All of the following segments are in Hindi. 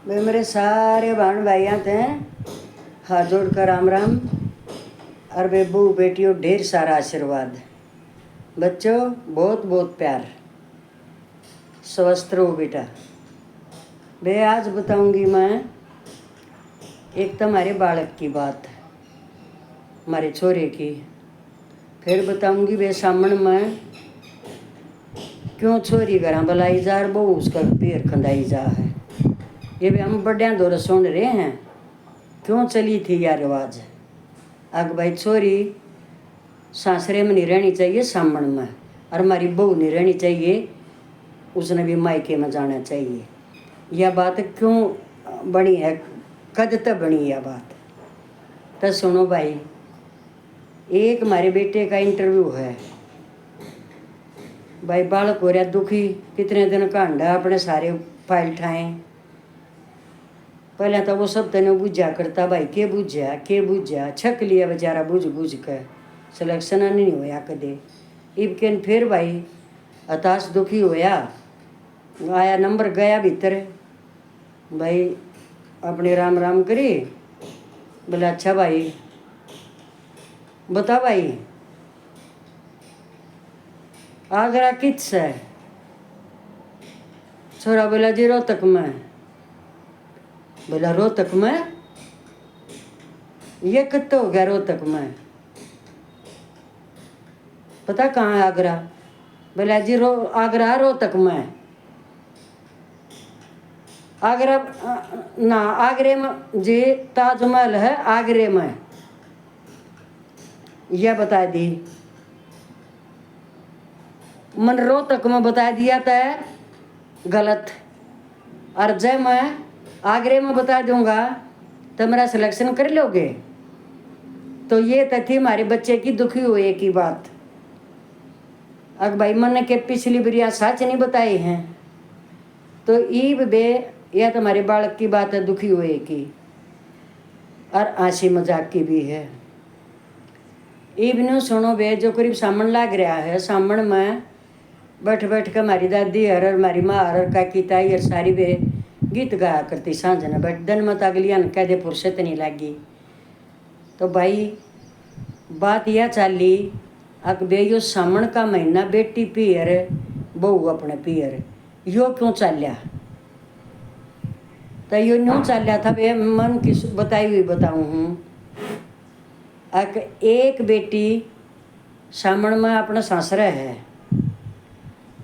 वे मेरे सारे बहन भाइयाँ थे, हाथ जोड़कर राम राम। और वे बहू बेटियों ढेर सारा आशीर्वाद। बच्चों बहुत बहुत प्यार। स्वस्थ रहो बेटा। वे आज बताऊंगी मैं एक तो हमारे बालक की बात, हमारे छोरे की। फिर बताऊंगी वे सामने में क्यों छोरी घर बुलाई जा और बहू उसका पैर खंदाई जा है। ये भी हम बड़िया दौर सुन रहे हैं क्यों चली थी यह रिवाज। अग भाई छोरी सासरे में नहीं रहनी चाहिए सामण में, और हमारी बहू नहीं रहनी चाहिए, उसने भी मायके में जाना चाहिए। यह बात क्यों बनी है, कद तक बनी यह बात, तो सुनो भाई। एक हमारे बेटे का इंटरव्यू है भाई। बालक हो रहा दुखी, कितने दिन का अंडा अपने सारे फाइल ठाए। पहले तो वो सब तेने बुझा करता भाई, के बुझा छक लिया बेचारा बुझ बुझ कर, सिलेक्शन नहीं होया कदे। इबकेन फिर भाई हताश दुखी होया, आया नंबर गया भीतर भाई, अपने राम राम करी। बोला अच्छा भाई बता भाई आगरा किस है। छोरा बोला जी रोहतक में। बोला रोहतक में, ये कितना हो गया रोहतक में, पता कहाँ है आगरा। बोला जी आगरा रोहतक में। आगरा ना, आगरे में जी ताजमहल है आगरे में, यह बता दी। मन रोहतक में बता दिया तो गलत, और जब मैं आगरे में बता दूंगा तो मेरा सिलेक्शन कर लोगे। तो ये तो थी हमारे बच्चे की दुखी हुए की बात। अब भाई मन के पिछली बिरिया सच नहीं बताए हैं, तो ईब बे यह तुम्हारे बालक की बात है दुखी हुए की, और हंसी मजाक की भी है। ईब नु सुनो बे, जो करीब सामन लाग रहा है, सामन में बैठ बैठ कर हमारी दादी हर हमारी माँ हर काकी ताई हर सारी वे गीत गाया करती सांझ ने बैठ। दिन मत अगलिया ने कह दे फुर्सत नहीं लगी। तो भाई बात यह चाली, अक बे यो सामन का महीना बेटी पियर बहू अपने पियर, यो क्यों चालिया। तो यो न्यू चालिया था बे, मन की बताई हुई बताऊँ हूँ। अक एक बेटी सामन में अपना सासरा है,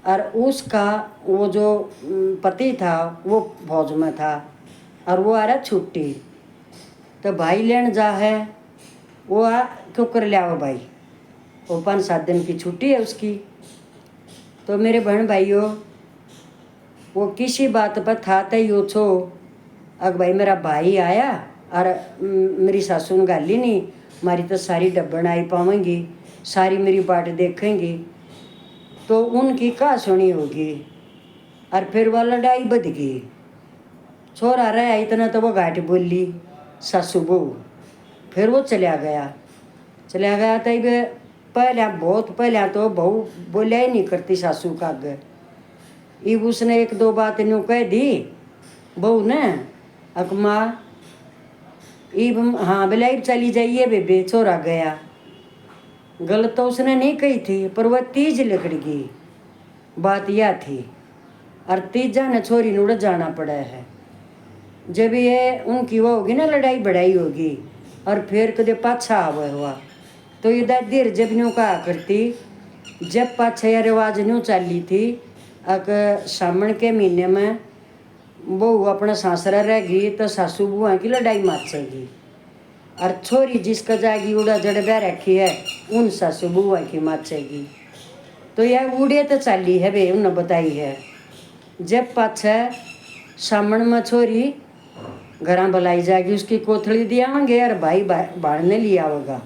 और उसका वो जो पति था वो फौज में था, और वो आ रहा छुट्टी। तो भाई लेन जा है, वो आ क्यों कर लिया वो भाई, वो 5-7 दिन की छुट्टी है उसकी। तो मेरे बहन भाइयों, वो किसी बात पर था तो यो छो। अग भाई मेरा भाई आया और मेरी सासू ने गाली नहीं, मारी तो सारी डब्बन आई पावेंगी, सारी मेरी बाट देखेंगी, तो उनकी कहा सुनी होगी। और फिर वह लड़ाई बढ़ गई, छोरा रहा इतना तो वो घाट बोली सासू बहू। फिर वो चला गया तब पहले बहुत पहले तो बहू बोलिया ही नहीं करती सासू का आगे। इब उसने 1-2 बात न्यू कह दी बहू ने, अकमा इब हाँ बोला इब चली जाइए बेबे, छोरा गया। गलत तो उसने नहीं कही थी, पर वह तीज लिखड़ गई, बात यह थी। और तीजा ने छोरी ने उड़ जाना पड़ा है। जब ये उनकी वो होगी ना लड़ाई बढ़ाई होगी, और फिर कदे पाछा आवे हुआ, तो ये दादी जब न्यू कहा करती, जब पाछा यह रिवाज न्यू चाली थी, अगर सामन के महीने में बहू अपना सासरा रह गई तो सासू बुआ की लड़ाई माचेगी, और छोरी जिसका जाएगी उड़ा जड़ बह रखी है उन सासू बुआ की माचेगी। तो यह उड़े तो चाली है बे, उन्हें बताई है। जब पाछा सामन में छोरी घर बुलाई जाएगी, उसकी कोथड़ी दियावेंगे और भाई बाढ़ने लिया होगा,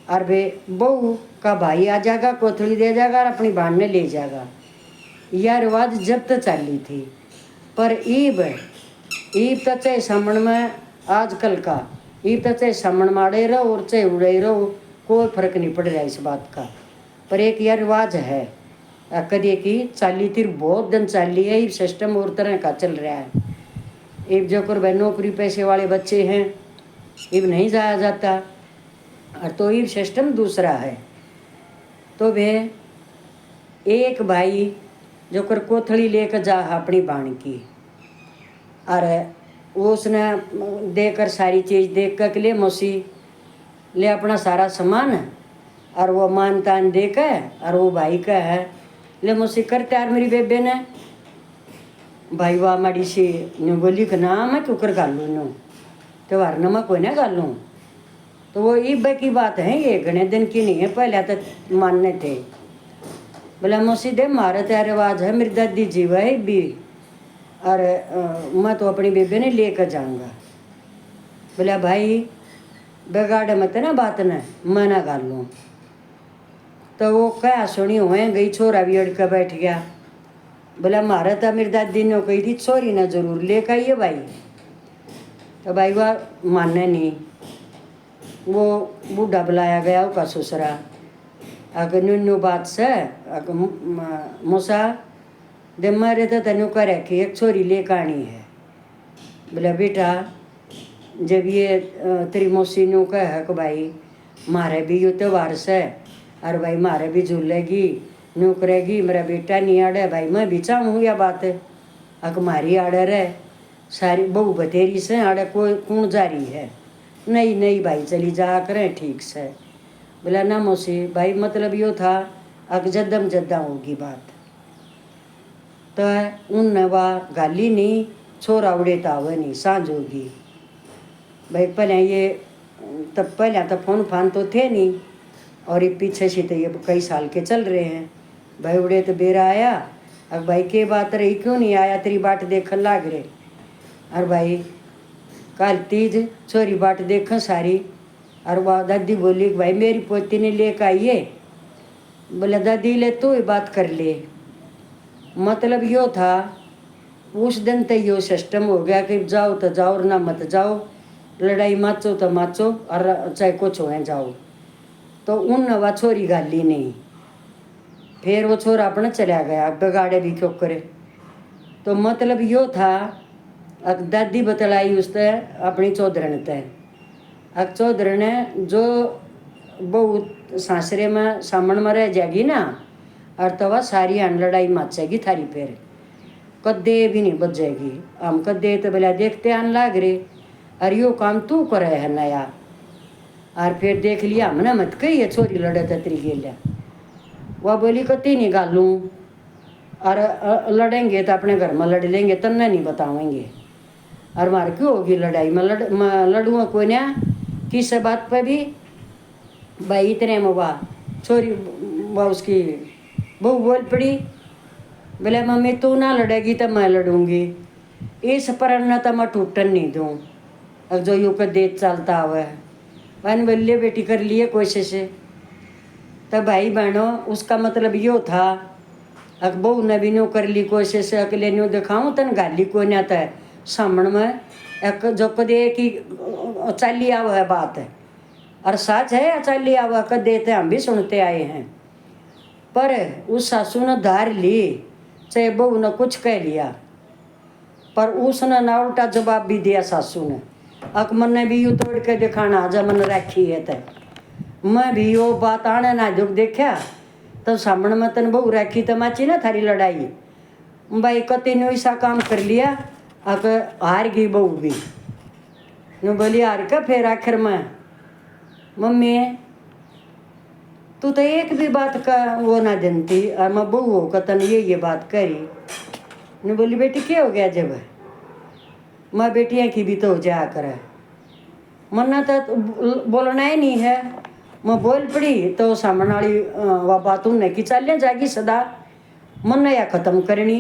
और वे बहू का भाई आ जाएगा, कोथड़ी दे जाएगा और अपनी बाढ़ने ले जाएगा। यह रिवाज जब तक चाली थी। पर ईब तो चाहे सामन में आजकल का, ईब तो चाहे सामन माड़े रहो और चाहे उड़े रहो, कोई फर्क नहीं पड़ रहा इस बात का। पर एक यह रिवाज है कदे की चाली थी, बहुत दिन चाली है, सिस्टम और तरह का चल रहा है। एक जो कर भाई नौकरी पैसे वाले बच्चे हैं इब नहीं जाया जाता, और तो ये सिस्टम दूसरा है। तो वे एक भाई जो कर कोथड़ी लेकर जा अपनी बाण की, और उसने देकर सारी चीज़ देख कर के लिए मौसी ले अपना सारा सामान, और वो मान तान दे के, और वो भाई का है ले मौसी कर तैयार मेरी बेबे ने। भाई वाह माड़ी सी न्यू बोली कि ना मैं क्यों कर गालू नो त्योहार न मैं कोई ना गालूँ। तो वो ईब की बात है, ये घने दिन की नहीं है, पहले तो मानने थे। बोला मौसी दे मारे तो रिवाज है, मेरी दादी जीव है भी, और मैं तो अपनी बेबे ने लेकर जाऊँगा। बोला भाई बिगाड़ मत ना बात न, मैं ना गाल लूँ। तो वो क्या सुनी हुए गई, छोरा भी अड़ कर बैठ गया। बोला मारा था मेरी दादी ने कही थी छोरी ना जरूर लेकर आइए भाई। तो भाई वह मानने नहीं, वो बूढ़ा बुलाया गया उसका ससुरा, अगर न्यू बात से मूसा दे मारे तो तेन कह कि एक छोरी लेकर आनी है। बोला बेटा जब ये तेरी मौसी न्यू कह कि भाई मारे भी यू त्योहार से, और भाई मारे भी झूलेगी न्यू करेगी, मेरा बेटा नहीं आड़े भाई मैं भी चाहूँ या बात है, अक मारी आड़े रहे सारी बहू बतेरी से आड़े कोई कौन जारी है, नहीं नहीं भाई चली जा करें ठीक से। बोला ना मौसी भाई मतलब यो था अक जद्दम जद्दा होगी बात। तो उन वाह गाली नहीं छोरा उड़े तावे नहीं सांझ होगी। भाई पहले ये तब पहले तो फोन फान तो थे नहीं, और ये पीछे से तो ये कई साल के चल रहे हैं। भाई उड़े तो बेरा आया, अब भाई के बात रही क्यों नहीं आया तेरी बाट देखन लाग रहे। और भाई कल तीज छोरी बाट देख सारी, और वह दादी बोली भाई मेरी पोती ने लेकर आइए। बोले दादी ले तू ही बात कर ले। मतलब यो था उस दिन तो यो सिस्टम हो गया कि जाओ तो जाओ और ना मत जाओ, लड़ाई माचो तो माचो और चाहे कुछ हो जाओ। तो उन वह छोरी गाली नहीं, फिर वो छोरा अपना चला गया बिगाड़े भी क्यों करे। तो मतलब यो था अक दादी बतलाई उसते अपनी चौधरन ते, अक चौधरन जो बहुत सासरे में सामन में रह जाएगी ना, और तो वह सारी अन लड़ाई माचेगी थारी फिर कदे भी नहीं बचेगी। हम कदे तो बोला देखते आन लाग रहे, और यो काम तू करे है नया। और फिर देख लिया हमने मत कही है छोरी लड़े तरी गेलिया, वह बोली कती नहीं गालूँ, और लड़ेंगे तो अपने घर में लड़ लेंगे तन्ने नहीं बतावेंगे, और मार क्यों होगी लड़ाई में लड़ूँ कोई ना किस बात पर भी। भाई इतने में वाह छोरी वह उसकी बहू बोल पड़ी, बोले मम्मी तू ना लड़ेगी तो मैं लड़ूंगी, इस पर न तो मैं टूटन नहीं दूँ। अब जो यू का देश चलता हुआ है वन बोलिए बेटी कर लिए कोशिश। तब भाई बहनों उसका मतलब यो था अक बहू ने भी न्यू कर ली कोशिश, अकेले न्यू दिखाऊँ तन गाली को नहीं आता है सामने में एक जो कदे की चाली आवा है बात है, और सच है चाली आवा कदे थे हम भी सुनते आए हैं। पर उस सासू ने धार ली, चाहे बहू ने कुछ कह लिया, पर उसने ना उल्टा जवाब भी दिया सासू ने। अक मन ने भी यू तोड़ के दिखाना जब मन रखी है तो मैं भी यो बात आने ना दुख देखा, तो सामने में तन बहू रखी तो माची ना थारी लड़ाई। भाई कति ने ऐसा काम कर लिया अक हार गई बहू भी न बोली हार का। फिर आखिर में मम्मी तू तो एक भी बात का वो ना जनती, और मैं बहू हो का तन ये बात करी न। बोली बेटी क्या हो गया जब मैं बेटियाँ की भी तो हो जाया करे, मन्ना तो बोलना ही नहीं है। मैं बोल पड़ी तो सामने वाली वह बात उन्हें कि चल जाएगी सदा मन या ख़त्म करनी।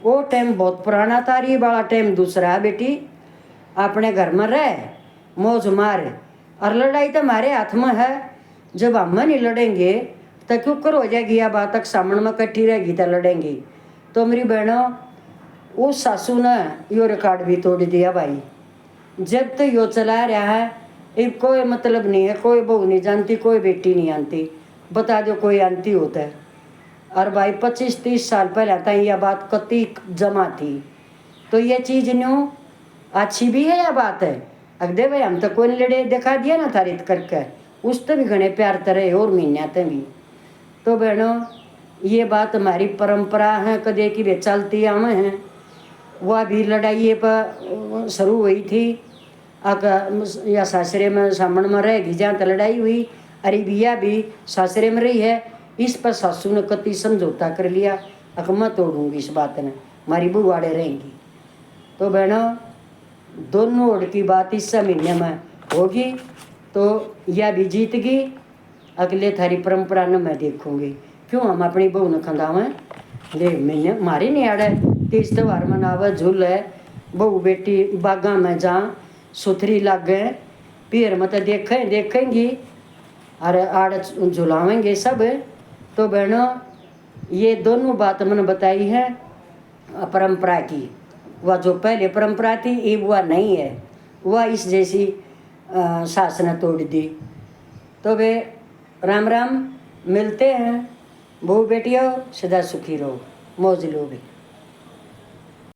वो टाइम बहुत पुराना था, ये वाला टाइम दूसरा है बेटी। अपने घर में रह मौज मार, और लड़ाई तो हमारे हाथ में है। जब हम नहीं लड़ेंगे तो क्यों कर हो जाएगी यह बात तक सामने में कट्ठी रहेगी तो लड़ेंगी। तो मेरी बहनों उस सासू ने यो रिकॉर्ड भी तोड़ दिया भाई। जब तो यो चला रहा है एक कोई मतलब नहीं है, कोई बहू नहीं जानती, कोई बेटी नहीं आती, बता दो कोई आंती होता है। और भाई 25-30 साल पहले था यह बात कति जमा थी। तो ये चीज़ न्यू अच्छी भी है या बात है। अगदे भाई हम तो कोई लड़े दिखा दिया ना थारित करके, उस तो भी घने प्यार तरह और महीने आते भी। तो बहनों ये बात हमारी परंपरा है, कदे की वे चलती आवे हैं। वह भी लड़ाई पर शुरू हुई थी या सासरे में सामण में रहेगी जहाँ तो लड़ाई हुई, अरे बिया भी सासरे में रही है। इस पर सासू ने कति समझौता कर लिया, अक मैं तोड़ूंगी इस बात ने, हमारी बुआड़े रहेंगी। तो बहनों दोनों ओर की बात इस महीने में होगी, तो यह भी जीत गई। अगले थारी परंपरा न मैं देखूंगी, क्यों हम अपनी बहू न खंदावें ले महीने मारे नहीं आड़े। तीज त्यौहार मनावे झूल है, बहू बेटी बागा में जा सुथरी लागे, पीर में तो देखेंगी और आड़ झुलावेंगे सब। तो बहनों ये दोनों बात मैंने बताई है परंपरा की। वह जो पहले परंपरा थी ये वह नहीं है, वह इस जैसी सास ने तोड़ दी। तो वे राम राम, मिलते हैं। बहू बेटियों सदा सुखी रहो, मौज लो भी।